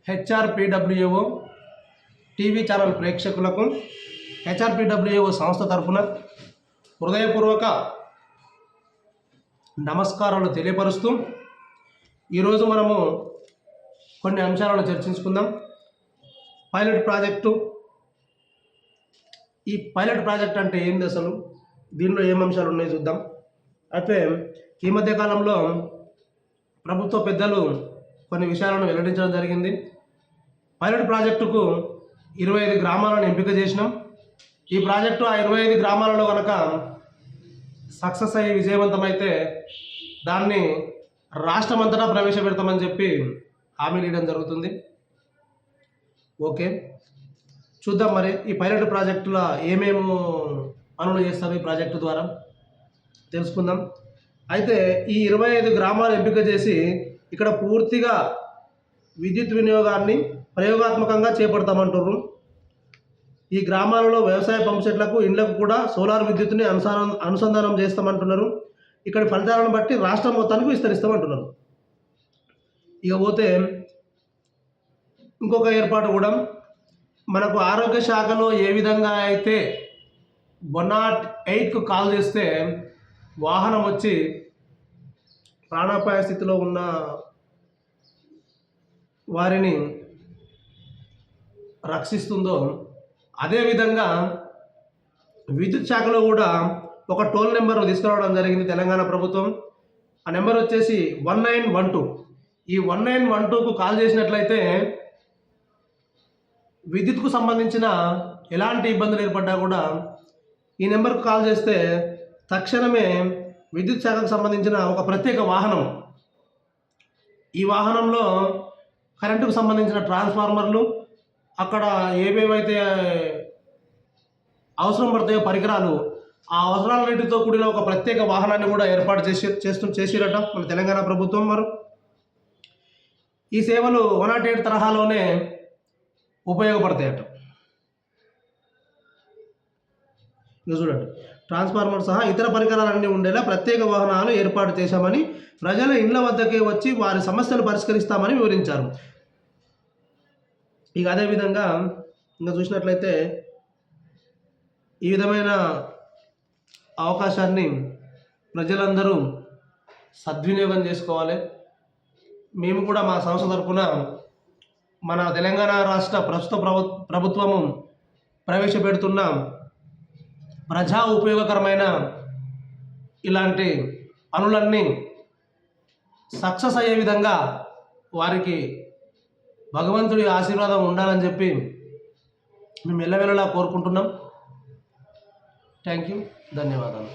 హెచ్ఆర్పిడబ్ల్యూఓ TV channel ప్రేక్షకులకు హెచ్ఆర్పిడబ్ల్యూఓ సంస్థ తరఫున హృదయపూర్వక నమస్కారాలు తెలియపరుస్తూ ఈరోజు మనము కొన్ని అంశాలను చర్చించుకుందాం. Pilot project. ఈ పైలట్ ప్రాజెక్ట్ అంటే ఏంది, అసలు దీనిలో ఏం అంశాలు ఉన్నాయో చూద్దాం. అయితే ఈ మధ్య కాలంలో ప్రభుత్వ పెద్దలు కొన్ని విషయాలను వెల్లడించడం జరిగింది. పైలట్ ప్రాజెక్టుకు 25 గ్రామాలను ఎంపిక చేసినాం. ఈ ప్రాజెక్టు ఆ 25 గ్రామాలలో కనుక సక్సెస్ అయ్యి విజయవంతమైతే దాన్ని రాష్ట్రమంతటా ప్రవేశపెడతామని చెప్పి హామీలు ఇవ్వడం జరుగుతుంది. ఓకే, చూద్దాం మరి ఈ పైలట్ ప్రాజెక్టులో ఏమేమి పనులు చేస్తారు ఈ ప్రాజెక్టు ద్వారా తెలుసుకుందాం. అయితే ఈ 25 గ్రామాలు ఎంపిక చేసి ఇక్కడ పూర్తిగా విద్యుత్ వినియోగాన్ని ప్రయోగాత్మకంగా చేపడతామంటున్నారు. ఈ గ్రామాలలో వ్యవసాయ పంప్ సెట్లకు ఇండ్లకు కూడా సోలార్ విద్యుత్తుని అనుసంధానం చేస్తామంటున్నారు. ఇక్కడ ఫలితాలను బట్టి రాష్ట్రం మొత్తానికి విస్తరిస్తామంటున్నారు. ఇక పోతే ఇంకొక ఏర్పాటు కూడా మనకు ఆరోగ్య శాఖలో ఏ విధంగా అయితే 108కు కాల్ చేస్తే వాహనం వచ్చి ప్రాణాపాయ స్థితిలో ఉన్న వారిని రక్షిస్తుందో అదేవిధంగా విద్యుత్ శాఖలో కూడా ఒక టోల్ నెంబర్ తీసుకురావడం జరిగింది తెలంగాణ ప్రభుత్వం. ఆ నెంబర్ వచ్చేసి 1912. ఈ 1912కు కాల్ చేసినట్లయితే విద్యుత్కు సంబంధించిన ఎలాంటి ఇబ్బందులు ఏర్పడ్డా కూడా ఈ నెంబర్కు కాల్ చేస్తే తక్షణమే విద్యుత్ శాఖకు సంబంధించిన ఒక ప్రత్యేక వాహనం, ఈ వాహనంలో కరెంటుకు సంబంధించిన ట్రాన్స్ఫార్మర్లు, అక్కడ ఏవేవైతే అవసరం పడతాయో పరికరాలు, ఆ అవసరాలన్నిటితో కూడిన ఒక ప్రత్యేక వాహనాన్ని కూడా ఏర్పాటు చేసిరట మన తెలంగాణ ప్రభుత్వం. మరి ఈ సేవలు 108 తరహాలోనే ఉపయోగపడతాయట. ఇక చూడండి, ట్రాన్స్ఫార్మర్ సహా ఇతర పరికరాలన్నీ ఉండేలా ప్రత్యేక వాహనాలు ఏర్పాటు చేశామని, ప్రజల ఇండ్ల వద్దకే వచ్చి వారి సమస్యలు పరిష్కరిస్తామని వివరించారు. ఇక అదేవిధంగా ఇంకా చూసినట్లయితే ఈ విధమైన అవకాశాన్ని ప్రజలందరూ సద్వినియోగం చేసుకోవాలి. మేము కూడా మా సంస్థ తరఫున మన తెలంగాణ రాష్ట్ర ప్రస్తుత ప్రభుత్వము ప్రవేశపెడుతున్న ప్రజా ఉపయోగకరమైన ఇలాంటి పనులన్నీ సక్సెస్ అయ్యే విధంగా వారికి భగవంతుడి ఆశీర్వాదం ఉండాలని చెప్పి మేము ఎల్లవేళలా కోరుకుంటున్నాం. థ్యాంక్ యూ, ధన్యవాదాలు.